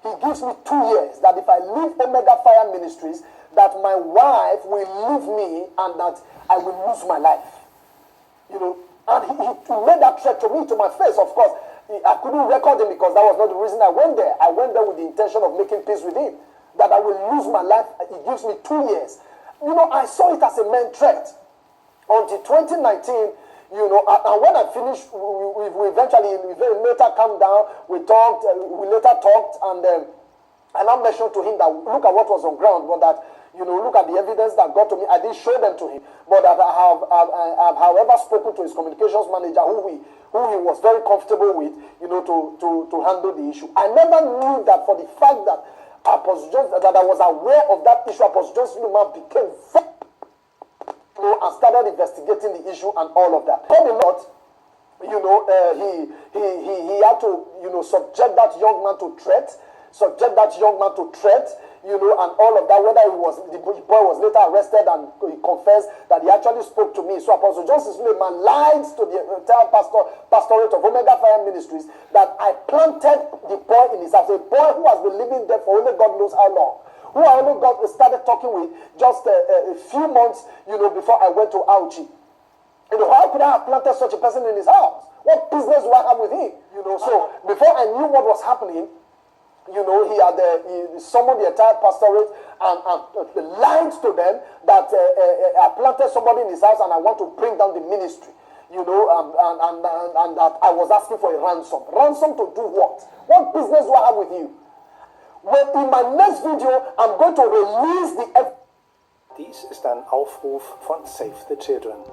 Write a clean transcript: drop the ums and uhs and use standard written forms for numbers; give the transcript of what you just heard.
he gives me 2 years that if I leave Omega Fire Ministries, that my wife will leave me and that I will lose my life. And he made that threat to me, to my face. Of course, I couldn't record him because that was not the reason I went there. I went there with the intention of making peace with him, that I will lose my life. He gives me 2 years. I saw it as a main threat until 2019. And when I finished, we later calmed down, we later talked, and I mentioned to him that look at what was on ground, but that, look at the evidence that got to me. I didn't show them to him, but that I have however, spoken to his communications manager, who he was very comfortable with, to handle the issue. I never knew that for the fact that that I was aware of that issue, Pastor Suleman became and started investigating the issue and all of that. Told a lot, he had to, subject that young man to threat, and all of that. Whether the boy was later arrested and he confessed that he actually spoke to me. So Apostle Suleman lied to the entire pastorate of Omega Fire Ministries that I planted the boy in his house, a boy who has been living there for only God knows how long, who I only started talking with just a few months, before I went to Auchi. How could I have planted such a person in his house? What business do I have with him? So before I knew what was happening, he had summoned the entire pastorate and lied to them that I planted somebody in his house and I want to bring down the ministry. And that I was asking for a ransom. Ransom to do what? What business do I have with you? Well, in my next video, I'm going to release the... Dies ist ein Aufruf von Save the Children.